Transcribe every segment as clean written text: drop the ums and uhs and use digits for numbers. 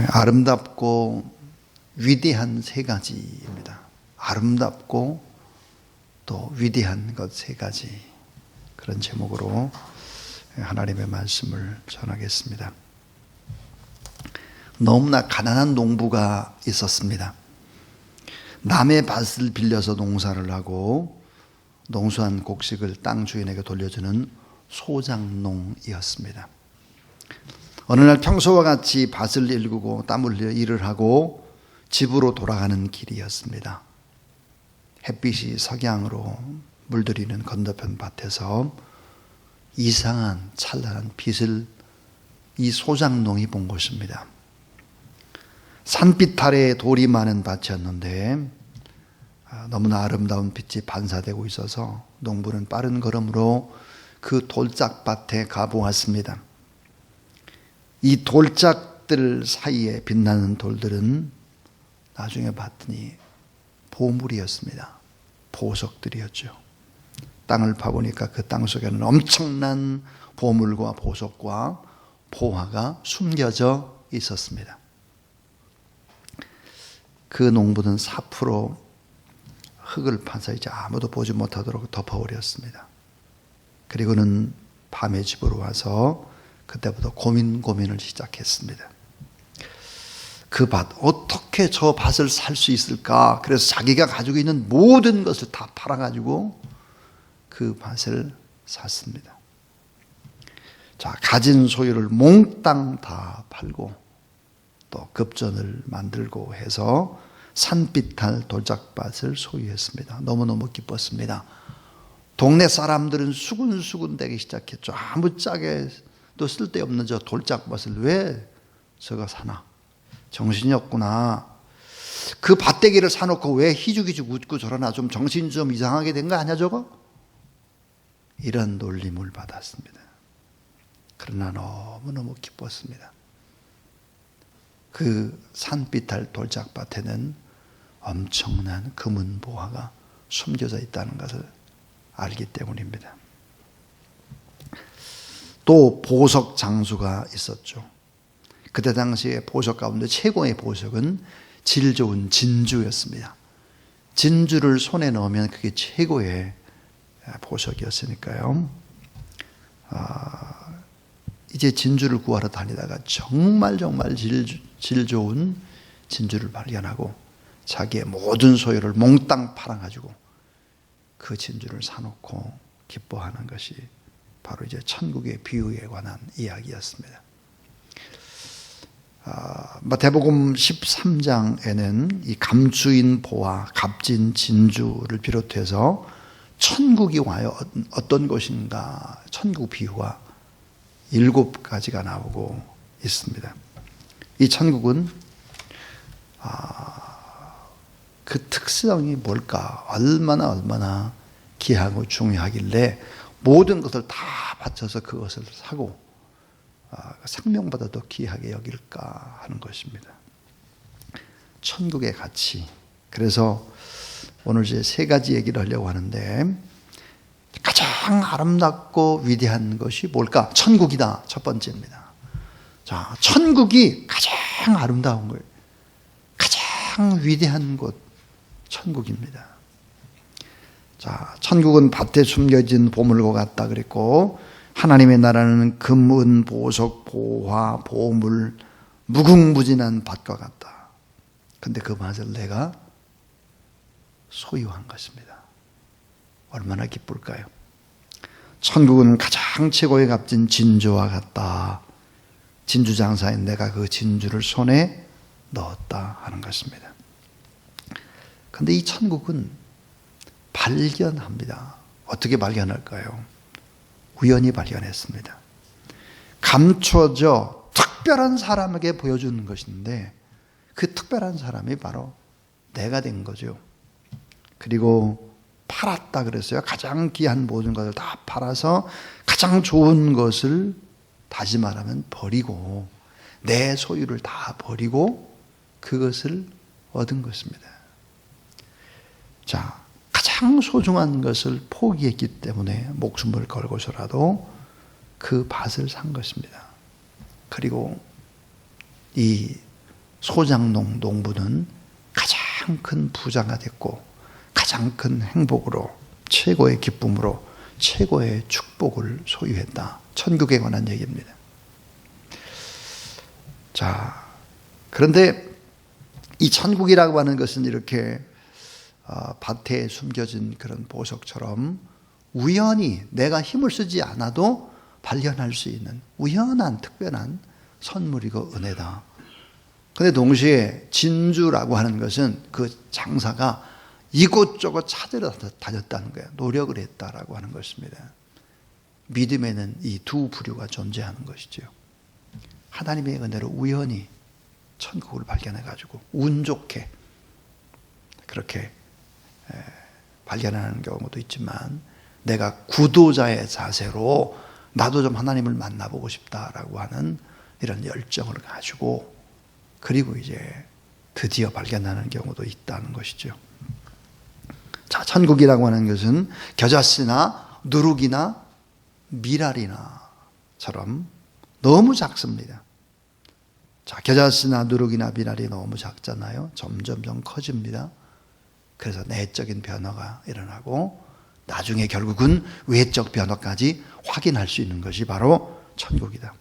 아름답고 위대한 세 가지입니다. 아름답고 또 위대한 것 세 가지, 그런 제목으로 하나님의 말씀을 전하겠습니다. 너무나 가난한 농부가 있었습니다. 남의 밭을 빌려서 농사를 하고 농수한 곡식을 땅 주인에게 돌려주는 소장농이었습니다. 어느 날 평소와 같이 밭을 일구고 땀 흘려 일을 하고 집으로 돌아가는 길이었습니다. 햇빛이 석양으로 물들이는 건너편 밭에서 이상한 찬란한 빛을 이 소장농이 본 것입니다. 산빛 아래에 돌이 많은 밭이었는데 너무나 아름다운 빛이 반사되고 있어서 농부는 빠른 걸음으로 그 돌짝밭에 가보았습니다. 이 돌짝들 사이에 빛나는 돌들은 나중에 봤더니 보물이었습니다. 보석들이었죠. 땅을 파보니까 그 땅 속에는 엄청난 보물과 보석과 보화가 숨겨져 있었습니다. 그 농부는 삽으로 흙을 파서 이제 아무도 보지 못하도록 덮어버렸습니다. 그리고는 밤에 집으로 와서 그때부터 고민을 시작했습니다. 그 밭, 어떻게 저 밭을 살 수 있을까? 그래서 자기가 가지고 있는 모든 것을 다 팔아가지고 그 밭을 샀습니다. 자, 가진 소유를 몽땅 다 팔고 또 급전을 만들고 해서 산빛할 돌짝밭을 소유했습니다. 너무너무 기뻤습니다. 동네 사람들은 수군수군 대기 시작했죠. 아무짝에도 쓸데없는 저 돌짝밭을 왜 저거 사나? 정신이 없구나. 그 밭대기를 사놓고 왜 희죽희죽 웃고 저러나, 좀 정신이 좀 이상하게 된 거 아니야 저거? 이런 놀림을 받았습니다. 그러나 너무너무 기뻤습니다. 그 산빛할 돌짝밭에는 엄청난 금은 보화가 숨겨져 있다는 것을 알기 때문입니다. 또 보석 장수가 있었죠. 그때 당시에 보석 가운데 최고의 보석은 질 좋은 진주였습니다. 진주를 손에 넣으면 그게 최고의 보석이었으니까요. 이제 진주를 구하러 다니다가 정말 질 좋은 진주를 발견하고 자기의 모든 소유를 몽땅 팔아가지고 그 진주를 사놓고 기뻐하는 것이 바로 이제 천국의 비유에 관한 이야기였습니다. 마태복음 13장에는 이 감추인 보화, 값진 진주를 비롯해서 천국이 와요. 어떤 것인가, 천국 비유가 7가지가 나오고 있습니다. 이 천국은 그 특성이 뭘까? 얼마나 귀하고 중요하길래 모든 것을 다 바쳐서 그것을 사고 생명보다 더 귀하게 여길까 하는 것입니다. 천국의 가치. 그래서 오늘 이제 3가지 얘기를 하려고 하는데, 가장 아름답고 위대한 것이 뭘까? 천국이다. 첫 번째입니다. 자, 천국이 가장 아름다운 거예요. 가장 위대한 곳, 천국입니다. 자, 천국은 밭에 숨겨진 보물과 같다 그랬고, 하나님의 나라는 금, 은, 보석, 보화, 보물, 무궁무진한 밭과 같다. 근데 그 밭을 내가 소유한 것입니다. 얼마나 기쁠까요? 천국은 가장 최고의 값진 진주와 같다. 진주 장사인 내가 그 진주를 손에 넣었다 하는 것입니다. 근데 이 천국은 발견합니다. 어떻게 발견할까요? 우연히 발견했습니다. 감춰져 특별한 사람에게 보여주는 것인데, 그 특별한 사람이 바로 내가 된 거죠. 그리고 팔았다 그랬어요. 가장 귀한 모든 것을 다 팔아서 가장 좋은 것을, 다시 말하면 버리고, 내 소유를 다 버리고 그것을 얻은 것입니다. 자, 가장 소중한 것을 포기했기 때문에 목숨을 걸고서라도 그 밭을 산 것입니다. 그리고 이 소장농 농부는 가장 큰 부자가 됐고 가장 큰 행복으로 최고의 기쁨으로 최고의 축복을 소유했다. 천국에 관한 얘기입니다. 자, 그런데 이 천국이라고 하는 것은 이렇게 밭에 숨겨진 그런 보석처럼 우연히 내가 힘을 쓰지 않아도 발견할 수 있는 우연한 특별한 선물이고 은혜다. 그런데 동시에 진주라고 하는 것은 그 장사가 이곳저곳 찾으러 다녔다는 거예요. 노력을 했다라고 하는 것입니다. 믿음에는 이 두 부류가 존재하는 것이죠. 하나님의 은혜로 우연히 천국을 발견해가지고 운 좋게 그렇게 발견하는 경우도 있지만 내가 구도자의 자세로 나도 좀 하나님을 만나보고 싶다라고 하는 이런 열정을 가지고 그리고 이제 드디어 발견하는 경우도 있다는 것이죠. 자, 천국이라고 하는 것은 겨자씨나 누룩이나 미랄이나처럼 너무 작습니다. 자, 겨자씨나 누룩이나 미랄이 너무 작잖아요. 점점점 커집니다. 그래서 내적인 변화가 일어나고 나중에 결국은 외적 변화까지 확인할 수 있는 것이 바로 천국이다.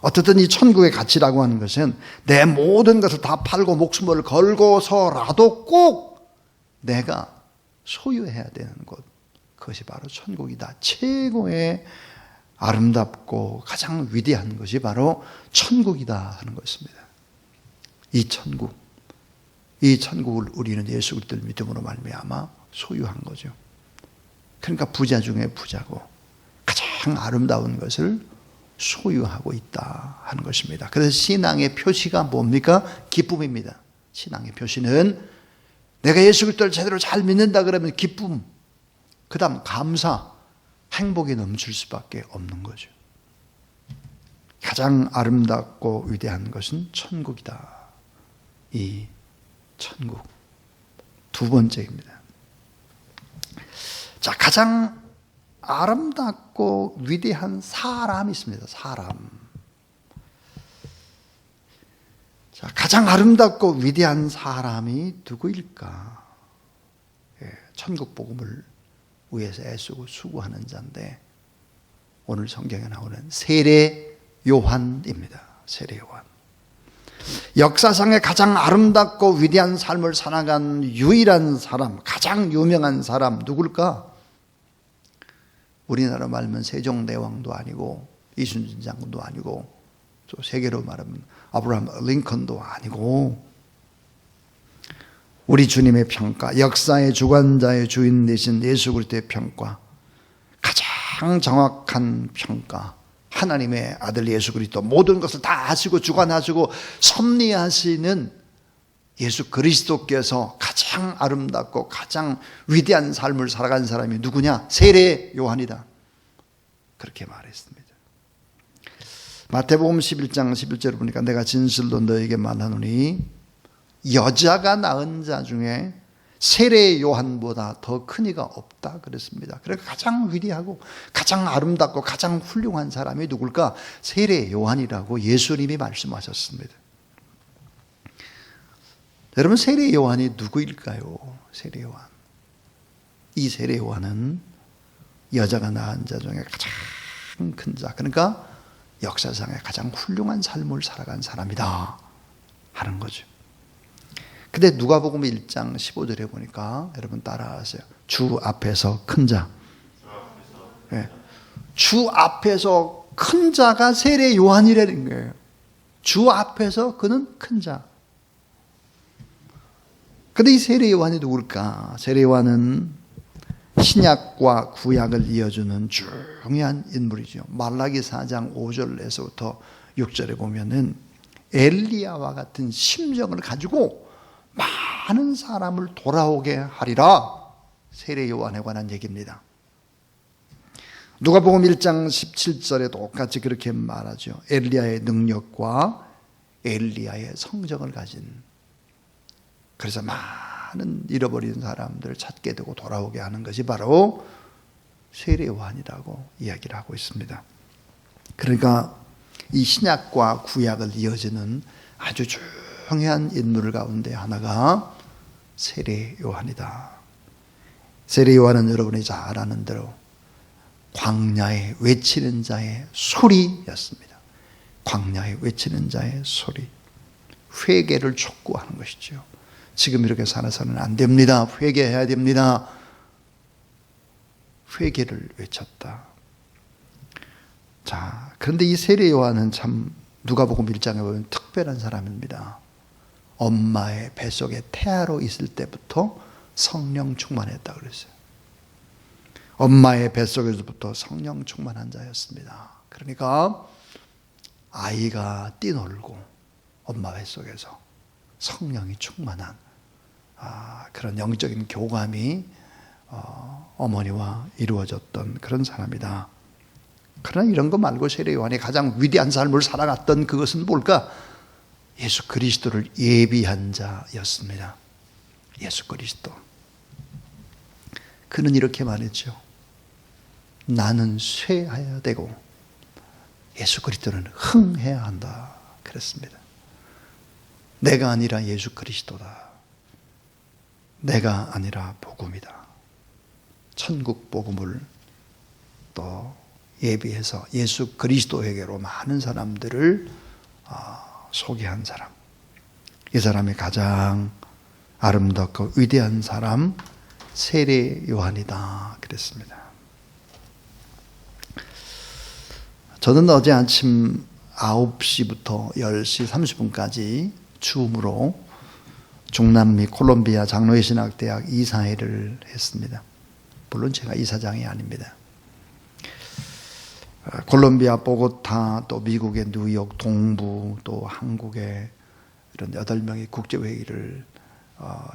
어쨌든 이 천국의 가치라고 하는 것은 내 모든 것을 다 팔고 목숨을 걸고서라도 꼭 내가 소유해야 되는 곳, 그것이 바로 천국이다. 최고의 아름답고 가장 위대한 것이 바로 천국이다 하는 것입니다. 이 천국을 우리는 예수 그리스도를 믿음으로 말미암아 소유한 거죠. 그러니까 부자 중에 부자고 가장 아름다운 것을 소유하고 있다 하는 것입니다. 그래서 신앙의 표시가 뭡니까? 기쁨입니다. 신앙의 표시는 내가 예수 그리스도를 제대로 잘 믿는다 그러면 기쁨, 그 다음 감사, 행복이 넘칠 수밖에 없는 거죠. 가장 아름답고 위대한 것은 천국이다. 이 천국. 두 번째입니다. 자, 가장 아름답고 위대한 사람이 있습니다. 사람. 자, 가장 아름답고 위대한 사람이 누구일까? 천국 복음을 위해서 애쓰고 수고하는 자인데 오늘 성경에 나오는 세례 요한입니다. 세례 요한. 역사상에 가장 아름답고 위대한 삶을 살아간 유일한 사람, 가장 유명한 사람 누굴까? 우리나라 말하면 세종대왕도 아니고 이순신 장군도 아니고 또 세계로 말하면 아브라함 링컨도 아니고 우리 주님의 평가, 역사의 주관자의 주인 되신 예수 그리스도의 평가, 가장 정확한 평가, 하나님의 아들 예수 그리스도 모든 것을 다 하시고 주관하시고 섭리하시는 예수 그리스도께서 가장 아름답고 가장 위대한 삶을 살아간 사람이 누구냐? 세례 요한이다. 그렇게 말했습니다. 마태복음 11장 11절을 보니까 내가 진실로 너에게 말하노니 여자가 낳은 자 중에 세례 요한보다 더 큰 이가 없다 그랬습니다. 그러니까 가장 위대하고 가장 아름답고 가장 훌륭한 사람이 누굴까? 세례 요한이라고 예수님이 말씀하셨습니다. 여러분, 세례 요한이 누구일까요? 세례 요한. 이 세례 요한은 여자가 낳은 자 중에 가장 큰 자, 그러니까 역사상에 가장 훌륭한 삶을 살아간 사람이다 하는 거죠. 근데 누가복음 1장 15절에 보니까 여러분 따라하세요. 주 앞에서 큰 자. 네. 주 앞에서 큰 자가 세례 요한이라는 거예요. 주 앞에서 그는 큰 자. 근데 이 세례 요한이 누굴까? 세례 요한은 신약과 구약을 이어주는 중요한 인물이죠. 말라기 4장 5절에서부터 6절에 보면은 엘리야와 같은 심정을 가지고 많은 사람을 돌아오게 하리라. 세례 요한에 관한 얘기입니다. 누가복음 1장 17절에 똑같이 그렇게 말하죠. 엘리야의 능력과 엘리야의 성정을 가진, 그래서 많은 잃어버린 사람들을 찾게 되고 돌아오게 하는 것이 바로 세례 요한이라고 이야기를 하고 있습니다. 그러니까 이 신약과 구약을 이어지는 아주 유명한 인물 가운데 하나가 세례 요한이다. 세례 요한은 여러분이 잘 아는 대로 광야에 외치는 자의 소리였습니다. 광야에 외치는 자의 소리. 회개를 촉구하는 것이죠. 지금 이렇게 살아서는 안 됩니다. 회개해야 됩니다. 회개를 외쳤다. 자, 그런데 이 세례 요한은 참 누가복음 1장에 보면 특별한 사람입니다. 엄마의 뱃속에 태아로 있을 때부터 성령 충만했다 그랬어요. 엄마의 뱃속에서부터 성령 충만한 자였습니다. 그러니까 아이가 뛰놀고 엄마 뱃속에서 성령이 충만한 그런 영적인 교감이 어머니와 이루어졌던 그런 사람이다. 그러나 이런 거 말고 세례 요한이 가장 위대한 삶을 살아갔던 그것은 뭘까? 예수 그리스도를 예비한 자였습니다. 예수 그리스도. 그는 이렇게 말했죠. 나는 쇠해야 되고 예수 그리스도는 흥해야 한다. 그랬습니다. 내가 아니라 예수 그리스도다. 내가 아니라 복음이다. 천국 복음을 또 예비해서 예수 그리스도에게로 많은 사람들을 소개한 사람. 이 사람이 가장 아름답고 위대한 사람 세례 요한이다 그랬습니다. 저는 어제 아침 9시부터 10시 30분까지 줌으로 중남미 콜롬비아 장로회 신학대학 이사회를 했습니다. 물론 제가 이사장이 아닙니다. 콜롬비아 보고타, 또 미국의 뉴욕 동부, 또 한국의 이런 8명의 국제회의를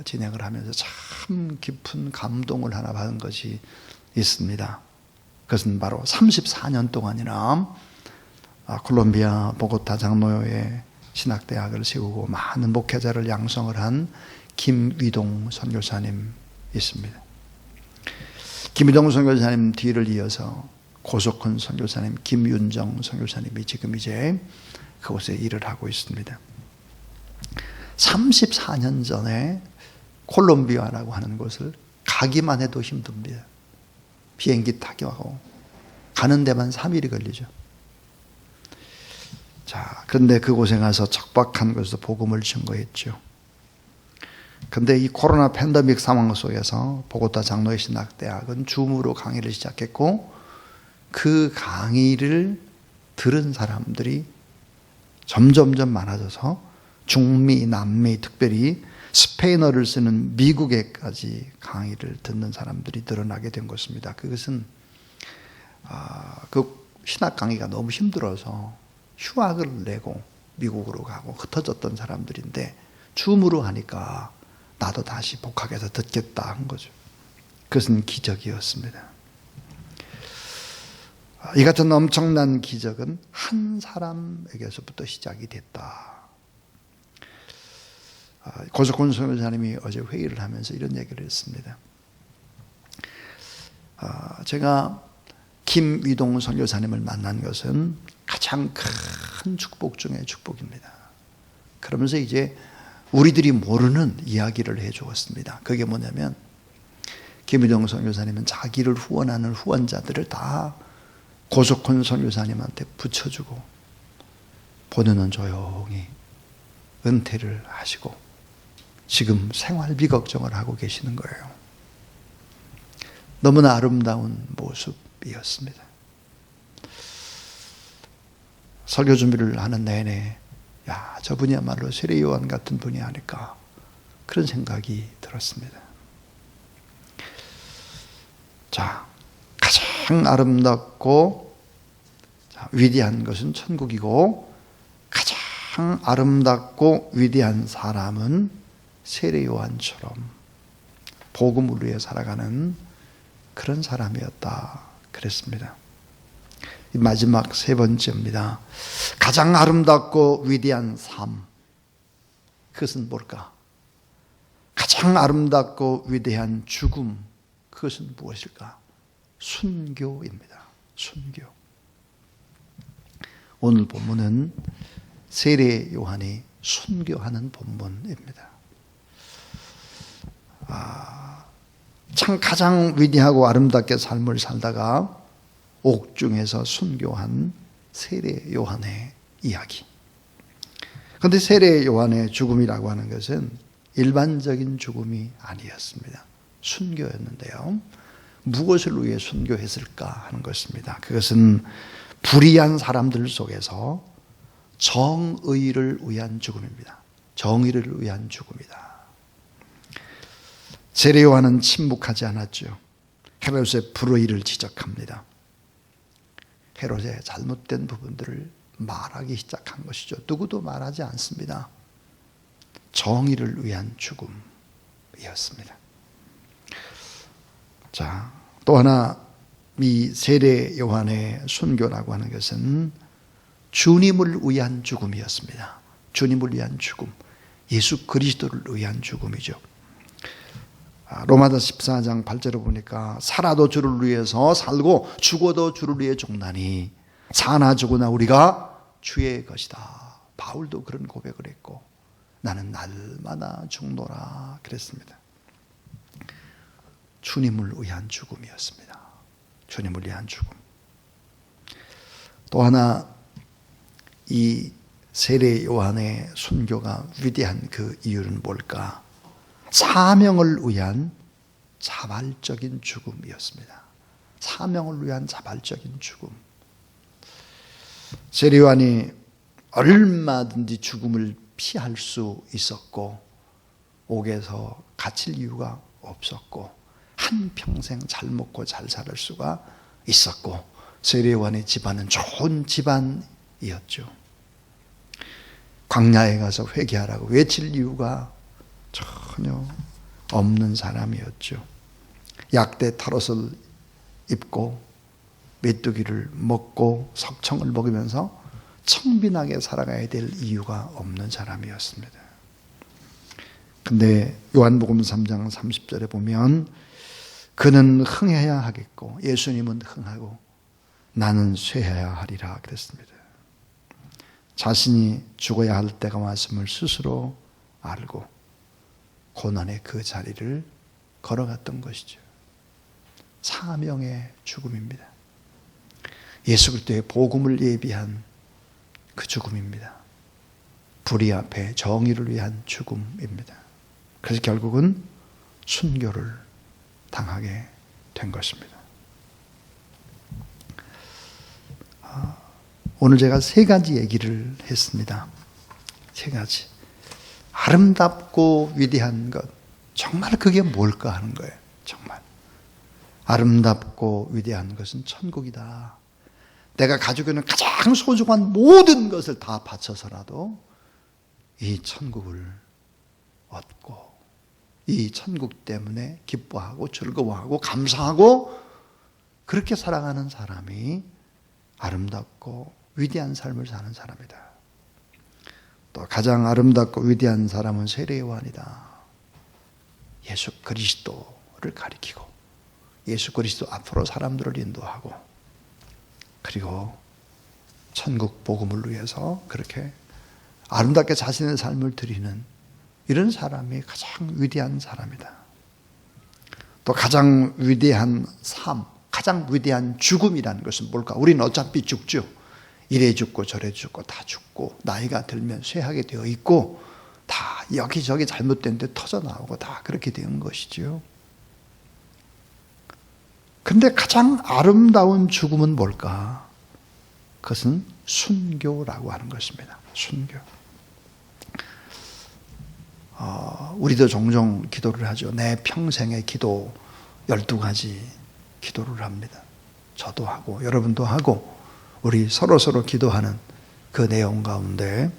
진행을 하면서 참 깊은 감동을 하나 받은 것이 있습니다. 그것은 바로 34년 동안이나 콜롬비아 보고타 장로회 신학대학을 세우고 많은 목회자를 양성을 한 김위동 선교사님 있습니다. 김위동 선교사님 뒤를 이어서 고석훈 선교사님, 김윤정 선교사님이 지금 이제 그곳에 일을 하고 있습니다. 34년 전에 콜롬비아라고 하는 곳을 가기만 해도 힘듭니다. 비행기 타기하고 가는 데만 3일이 걸리죠. 자, 그런데 그곳에 가서 척박한 곳에서 복음을 증거했죠. 그런데 이 코로나 팬데믹 상황 속에서 보고타 장로회 신학대학은 줌으로 강의를 시작했고 그 강의를 들은 사람들이 점점점 많아져서 중미, 남미, 특별히 스페인어를 쓰는 미국에까지 강의를 듣는 사람들이 늘어나게 된 것입니다. 그것은 그 신학 강의가 너무 힘들어서 휴학을 내고 미국으로 가고 흩어졌던 사람들인데 줌으로 하니까 나도 다시 복학해서 듣겠다 한 거죠. 그것은 기적이었습니다. 이 같은 엄청난 기적은 한 사람에게서부터 시작이 됐다. 고석훈 선교사님이 어제 회의를 하면서 이런 얘기를 했습니다. 제가 김위동 선교사님을 만난 것은 가장 큰 축복 중에 축복입니다. 그러면서 이제 우리들이 모르는 이야기를 해 주었습니다. 그게 뭐냐면 김위동 선교사님은 자기를 후원하는 후원자들을 다 고석훈 선교사님한테 붙여주고 본인은 조용히 은퇴를 하시고 지금 생활비 걱정을 하고 계시는 거예요. 너무나 아름다운 모습이었습니다. 설교 준비를 하는 내내 야, 저분이야말로 세례 요한 같은 분이 아닐까 그런 생각이 들었습니다. 자, 가장 아름답고 위대한 것은 천국이고 가장 아름답고 위대한 사람은 세례 요한처럼 복음을 위해 살아가는 그런 사람이었다 그랬습니다. 마지막 세 번째입니다. 가장 아름답고 위대한 삶. 그것은 뭘까? 가장 아름답고 위대한 죽음. 그것은 무엇일까? 순교입니다. 순교. 오늘 본문은 세례 요한이 순교하는 본문입니다. 참 가장 위대하고 아름답게 삶을 살다가 옥중에서 순교한 세례 요한의 이야기. 그런데 세례 요한의 죽음이라고 하는 것은 일반적인 죽음이 아니었습니다. 순교였는데요. 무엇을 위해 순교했을까 하는 것입니다. 그것은 불의한 사람들 속에서 정의를 위한 죽음입니다. 정의를 위한 죽음이다. 세례 요한은 침묵하지 않았죠. 헤롯의 불의를 지적합니다. 헤롯의 잘못된 부분들을 말하기 시작한 것이죠. 누구도 말하지 않습니다. 정의를 위한 죽음이었습니다. 자, 또 하나 이 세례 요한의 순교라고 하는 것은 주님을 위한 죽음이었습니다. 주님을 위한 죽음, 예수 그리스도를 위한 죽음이죠. 로마서 14장 8절을 보니까 살아도 주를 위해서 살고 죽어도 주를 위해 죽나니 사나 죽으나 우리가 주의 것이다. 바울도 그런 고백을 했고 나는 날마다 죽노라 그랬습니다. 주님을 위한 죽음이었습니다. 주님을 위한 죽음. 또 하나 이 세례 요한의 순교가 위대한 그 이유는 뭘까? 사명을 위한 자발적인 죽음이었습니다. 사명을 위한 자발적인 죽음. 세례 요한이 얼마든지 죽음을 피할 수 있었고 옥에서 갇힐 이유가 없었고 한평생 잘 먹고 잘 살 수가 있었고 세례 요한의 집안은 좋은 집안이었죠. 광야에 가서 회개하라고 외칠 이유가 전혀 없는 사람이었죠. 약대 털옷을 입고 메뚜기를 먹고 석청을 먹으면서 청빈하게 살아가야 될 이유가 없는 사람이었습니다. 근데 요한복음 3장 30절에 보면 그는 흥해야 하겠고 예수님은 흥하고 나는 쇠해야 하리라 그랬습니다. 자신이 죽어야 할 때가 왔음을 스스로 알고 고난의 그 자리를 걸어갔던 것이죠. 사명의 죽음입니다. 예수 그리스도의 복음을 예비한 그 죽음입니다. 불의 앞에 정의를 위한 죽음입니다. 그래서 결국은 순교를 당하게 된 것입니다. 오늘 제가 세 가지 얘기를 했습니다. 세 가지. 아름답고 위대한 것. 정말 그게 뭘까 하는 거예요. 정말. 아름답고 위대한 것은 천국이다. 내가 가지고 있는 가장 소중한 모든 것을 다 바쳐서라도 이 천국을 얻고 이 천국 때문에 기뻐하고 즐거워하고 감사하고 그렇게 살아가는 사람이 아름답고 위대한 삶을 사는 사람이다. 또 가장 아름답고 위대한 사람은 세례 요한이다. 예수 그리스도를 가리키고 예수 그리스도 앞으로 사람들을 인도하고 그리고 천국 복음을 위해서 그렇게 아름답게 자신의 삶을 드리는 이런 사람이 가장 위대한 사람이다. 또 가장 위대한 삶, 가장 위대한 죽음이라는 것은 뭘까? 우리는 어차피 죽죠. 이래 죽고 저래 죽고 다 죽고 나이가 들면 쇠하게 되어 있고 다 여기저기 잘못된 데 터져나오고 다 그렇게 되는 것이죠. 근데 가장 아름다운 죽음은 뭘까? 그것은 순교라고 하는 것입니다. 순교. 우리도 종종 기도를 하죠. 내 평생의 기도 12가지 기도를 합니다. 저도 하고 여러분도 하고 우리 서로 기도하는 그 내용 가운데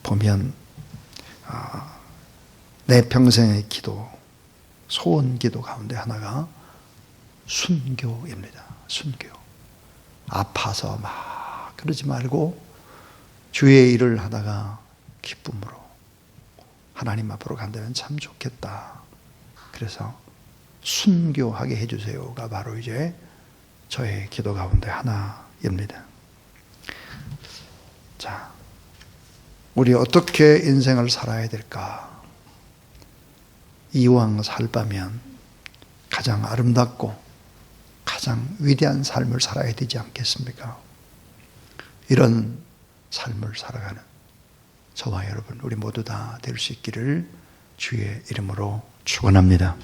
보면 내 평생의 기도, 소원 기도 가운데 하나가 순교입니다. 순교. 아파서 막 그러지 말고 주의 일을 하다가 기쁨으로 하나님 앞으로 간다면 참 좋겠다. 그래서 순교하게 해주세요가 바로 이제 저의 기도 가운데 하나입니다. 자, 우리 어떻게 인생을 살아야 될까? 이왕 살바면 가장 아름답고 가장 위대한 삶을 살아야 되지 않겠습니까? 이런 삶을 살아가는 저와 여러분 우리 모두 다 될 수 있기를 주의 이름으로 축원합니다.